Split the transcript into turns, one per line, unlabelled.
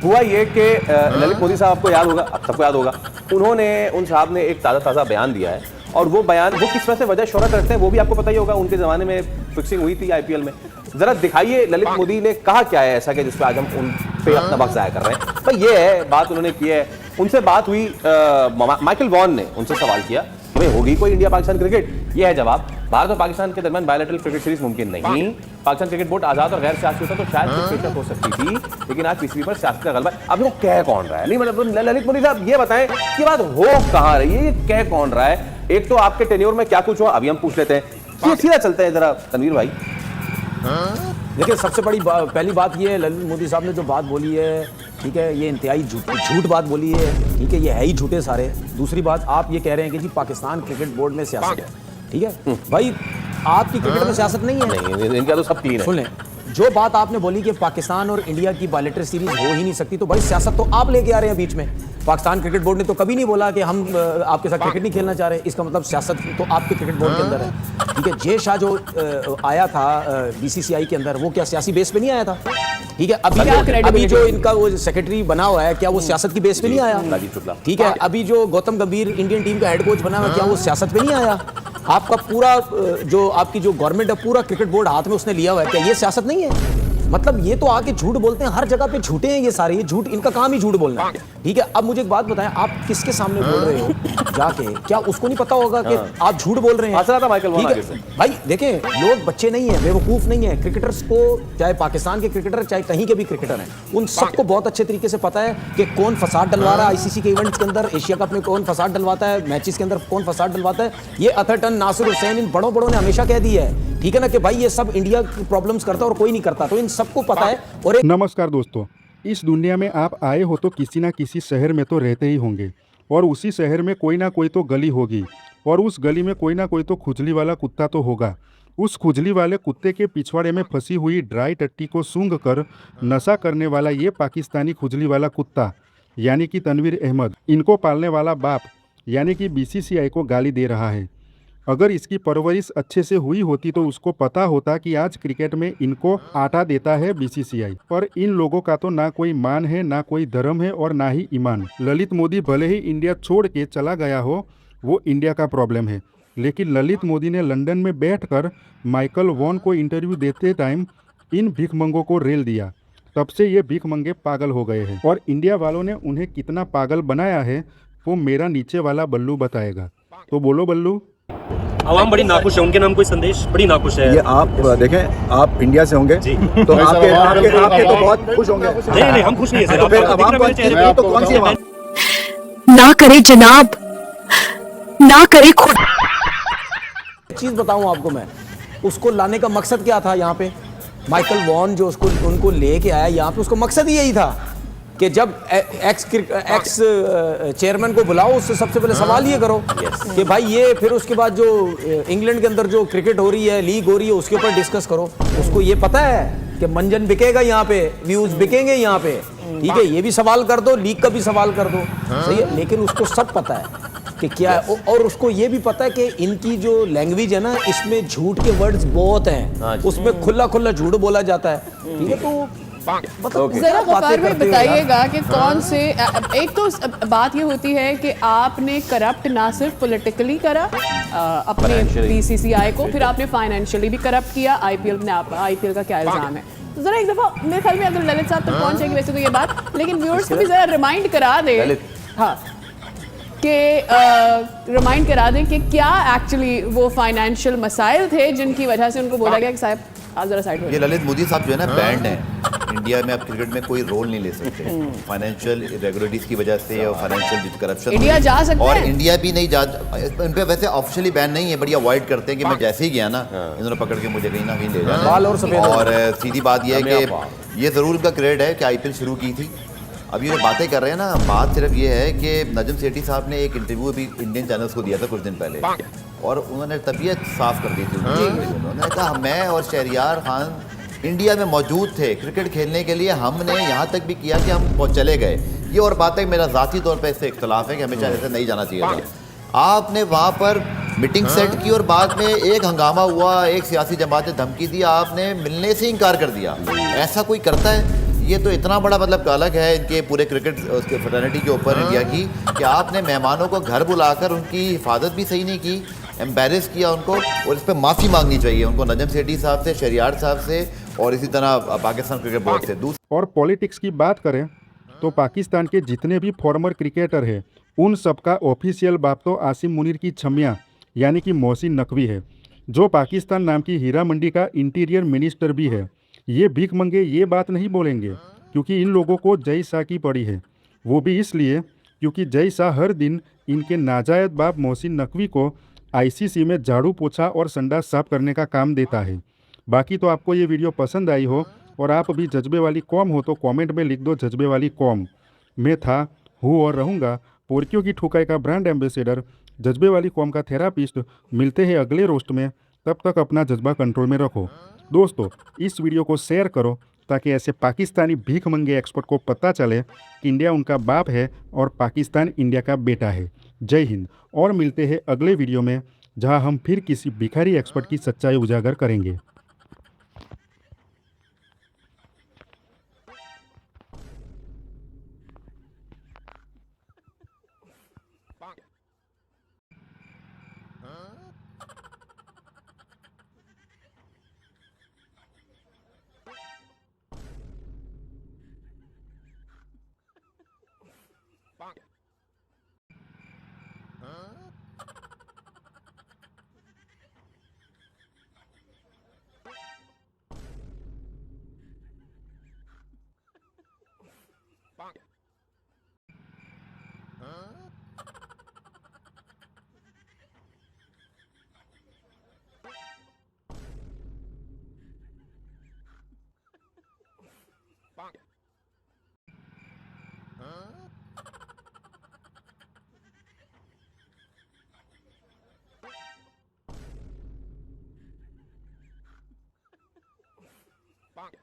हुआ ये कि ललित मोदी साहब, आपको याद होगा, आप सबको याद होगा, उन साहब ने एक ताज़ा बयान दिया है और वो बयान वो किस वजह से वजह शोहरत रखते हैं वो भी आपको पता ही होगा। उनके ज़माने में फिक्सिंग हुई थी आईपीएल में। ज़रा दिखाइए ललित मोदी ने कहा क्या है ऐसा कि जिस पर आज हम उन पे अपना वक्त ज़ाया कर रहे हैं। भाई ये है बात उन्होंने की है। उनसे बात हुई, माइकल वॉन ने उनसे सवाल किया कि भाई होगी कोई इंडिया पाकिस्तान क्रिकेट? ये है जवाब, भारत और पाकिस्तान के दरमियान बायलैटरल क्रिकेट सीरीज मुमकिन नहीं। पाकिस्तान क्रिकेट बोर्ड आजाद और गैर सियासी होता तो शायद कुछ पेशकश हो सकती थी, लेकिन आज पीसीबी पर सियासत का गलबा है। अब वो कह कौन रहा है? नहीं मतलब ललित मोदी साहब ये बताएं कि बात हो कहाँ रही है, ये कह कौन रहा है? एक तो आपके टेन्योर में क्या कुछ हुआ अभी हम पूछ लेते हैं, सीधा चलते हैं जरा तनवीर भाई।
देखिए, सबसे बड़ी पहली बात ये है, ललित मोदी साहब ने जो बात बोली है, ठीक है, ये इंतहाई झूठ बात बोली है, ठीक है, ये है ही झूठे सारे। दूसरी बात, आप ये कह रहे हैं कि जी पाकिस्तान क्रिकेट बोर्ड में सियासत है, ठीक है भाई, आपकी क्रिकेट में सियासत नहीं है।
नहीं, इनका तो सब क्लीन है।
सुन लें, जो बात आपने बोली कि पाकिस्तान और इंडिया की बायलैटरल सीरीज हो ही नहीं सकती, तो भाई सियासत तो आप लेके आ रहे हैं बीच में। पाकिस्तान क्रिकेट बोर्ड ने तो कभी नहीं बोला कि हम आपके साथ क्रिकेट नहीं खेलना चाह रहे। इसका मतलब सियासत तो आपके क्रिकेट बोर्ड के अंदर है, ठीक है। जय शाह जो आया था बीसीसीआई के अंदर, वो क्या सियासी बेस पे नहीं आया था? ठीक है, अभी जो इनका वो सेक्रेटरी बना हुआ है, क्या वो सियासत की बेस पे नहीं आया? ठीक है, अभी जो गौतम गंभीर इंडियन टीम का हेड कोच बना हुआ, क्या वो सियासत पे नहीं आया? आपका पूरा जो आपकी जो गवर्नमेंट है, पूरा क्रिकेट बोर्ड हाथ में उसने लिया हुआ है, क्या ये सियासत नहीं है? मतलब ये तो आके झूठ बोलते हैं, हर जगह पे झूठे हैं ये सारे, ये झूठ, इनका काम ही झूठ बोलना है, ठीक है। अब मुझे एक बात बताएं, आप किसके सामने बोल रहे हो जाके? क्या उसको नहीं पता होगा कि आप झूठ बोल रहे हैं? भाई देखें, लोग बच्चे नहीं है, बेवकूफ नहीं है। क्रिकेटर्स को, चाहे पाकिस्तान के क्रिकेटर चाहे कहीं के भी क्रिकेटर हैं, उन सबको बहुत अच्छे तरीके से पता है कि कौन फसाद डलवा रहा है आईसीसी के इवेंट्स के अंदर, एशिया कप में कौन फसाद डलवाता है, मैचेस के अंदर कौन फसाद डलवाता है। ये अथरटन, नासिर हुसैन, इन बड़ों ने हमेशा कह दिया है, ठीक है ना, कि भाई ये सब इंडिया की प्रॉब्लम्स करता है और कोई नहीं करता, तो इन सबको पता है। और
नमस्कार दोस्तों, इस दुनिया में आप आए हो तो किसी ना किसी शहर में तो रहते ही होंगे, और उसी शहर में कोई ना कोई तो गली होगी, और उस गली में कोई ना कोई तो खुजली वाला कुत्ता तो होगा। उस खुजली वाले कुत्ते के पिछवाड़े में फंसी हुई ड्राई टट्टी को सूंघ कर नशा करने वाला ये पाकिस्तानी खुजली वाला कुत्ता यानी कि तनवीर अहमद, इनको पालने वाला बाप यानी कि बीसीसीआई को गाली दे रहा है। अगर इसकी परवरिश अच्छे से हुई होती तो उसको पता होता कि आज क्रिकेट में इनको आटा देता है बीसीसीआई। पर इन लोगों का तो ना कोई मान है, ना कोई धर्म है और ना ही ईमान। ललित मोदी भले ही इंडिया छोड़ के चला गया हो, वो इंडिया का प्रॉब्लम है, लेकिन ललित मोदी ने लंदन में बैठकर माइकल वॉन को इंटरव्यू देते टाइम इन भिखमंगों को रेल दिया। तब से ये भिखमंगे पागल हो गए हैं, और इंडिया वालों ने उन्हें कितना पागल बनाया है वो मेरा नीचे वाला बल्लू बताएगा। तो बोलो बल्लू।
आवाम बड़ी नाखुश है, उनके नाम कोई संदेश बड़ी नाखुश है।
ये आप देखें, आप इंडिया से होंगे तो आपके तो बहुत खुश होंगे।
नहीं, हम खुश नहीं है सर।
तो फिर आवाम तो कौन सी आवाम?
ना करे जनाब, ना करे खुद।
चीज बताऊं आपको मैं, उसको लाने का मकसद क्या था यहाँ पे? माइकल वॉन जो उसको उनको लेके आया यहाँ पे, उसको मकसद ही यही था कि जब एक्स चेयरमैन को बुलाओ, उससे सबसे पहले सवाल ये करो कि भाई ये, फिर उसके बाद जो इंग्लैंड के अंदर जो क्रिकेट हो रही है, लीग हो रही है, उसके ऊपर डिस्कस करो। उसको ये पता है कि मंजन बिकेगा यहाँ पे, व्यूज बिकेंगे यहाँ पे, ठीक है, ये भी सवाल कर दो, लीग का भी सवाल कर दो, सही है। लेकिन उसको सब पता है कि क्या है, और उसको ये भी पता है कि इनकी जो लैंग्वेज है ना, इसमें झूठ के वर्ड्स बहुत हैं, उसमें खुला झूठ बोला जाता है, ठीक है। तो
मतलब जरा गफ्फार भाई बताइएगा कि कौन से, एक तो बात ये होती है कि आपने करप्ट ना सिर्फ पॉलिटिकली करा अपने बीसीसीआई को, फिर आपने फाइनेंशियली भी करप्ट किया आईपीएल में। आईपीएल का क्या इल्जाम है? तो जरा एक दफा मेरे ख्याल में अगर ललित साहब तक पहुंचेगी वैसे तो ये बात, लेकिन व्यूअर्स को भी जरा रिमाइंड करा दे, हाँ, कि रिमाइंड करा दें कि क्या एक्चुअली वो फाइनेंशियल मसाइल थे जिनकी वजह से उनको बोला गया कि साहब आप जरा साइड में।
ये ललित मोदी साहब जो है ना बैंड है इंडिया में, अब क्रिकेट में कोई रोल नहीं ले सकते फाइनेंशियल इरेगुलरिटीज की वजह से और फाइनेंशियल करप्शन।
इंडिया जा सकते हैं
और इंडिया भी नहीं जा, इन पे वैसे ऑफिशियली बैन नहीं है, बट ये अवॉइड करते हैं कि मैं जैसे ही गया ना, इन्होंने पकड़ के मुझे कहीं ना कहीं ले जाना। और सीधी बात यह है कि ये ज़रूर उनका क्रेडिट है कि आईपीएल शुरू की थी। अब ये बातें कर रहे हैं ना, बात सिर्फ ये है कि नजम सेठी साहब ने एक इंटरव्यू भी इंडियन चैनल्स को दिया था कुछ दिन पहले, और उन्होंने तबीयत साफ कर दी थी। उन्होंने कहा मैं और शहरियार खान इंडिया में मौजूद थे क्रिकेट खेलने के लिए, हमने यहाँ तक भी किया कि हम चले गए। ये और बात है, मेरा ज़ाती तौर पर इससे इख्तलाफ है कि हमेशा ऐसे नहीं जाना चाहिए था। आपने वहाँ पर मीटिंग सेट की और बाद में एक हंगामा हुआ, एक सियासी जमात ने धमकी दी, आपने मिलने से इनकार कर दिया। ऐसा कोई करता है? ये तो इतना बड़ा मतलब कलंक है इनके पूरे क्रिकेट उसके फ्रेटर्निटी के ऊपर इंडिया की, कि आपने मेहमानों को घर बुलाकर उनकी हिफाजत भी सही नहीं की, एम्बेरस किया उनको, और इस पर माफ़ी मांगनी चाहिए उनको नजम सेठी साहब से, शरियार साहब से, और इसी तरह पाकिस्तान क्रिकेट बोर्ड से।
और पॉलिटिक्स की बात करें तो पाकिस्तान के जितने भी फॉर्मर क्रिकेटर हैं उन सबका ऑफिशियल बाप तो आसिम मुनीर की छमिया यानी कि मोहसिन नकवी है, जो पाकिस्तान नाम की हीरा मंडी का इंटीरियर मिनिस्टर भी है। ये भीख मंगे ये बात नहीं बोलेंगे क्योंकि इन लोगों को जय शाह की पड़ी है, वो भी इसलिए क्योंकि जय शाह हर दिन इनके नाजायज बाप मोहसिन नकवी को आईसीसी में झाड़ू पोछा और संडास साफ करने का काम देता है। बाकी तो आपको ये वीडियो पसंद आई हो और आप भी जज्बे वाली कौम हो तो कमेंट में लिख दो जज्बे वाली कौम। मैं था, हूँ और रहूँगा पोर्कियों की ठुकाई का ब्रांड एम्बेसडर, जज्बे वाली कौम का थेरापिस्ट। मिलते हैं अगले रोस्ट में, तब तक अपना जज्बा कंट्रोल में रखो। दोस्तों, इस वीडियो को शेयर करो ताकि ऐसे पाकिस्तानी भीख मंगे एक्सपर्ट को पता चले कि इंडिया उनका बाप है और पाकिस्तान इंडिया का बेटा है। जय हिंद। और मिलते हैं अगले वीडियो में जहां हम फिर किसी भिखारी एक्सपर्ट की सच्चाई उजागर करेंगे।
Bonk.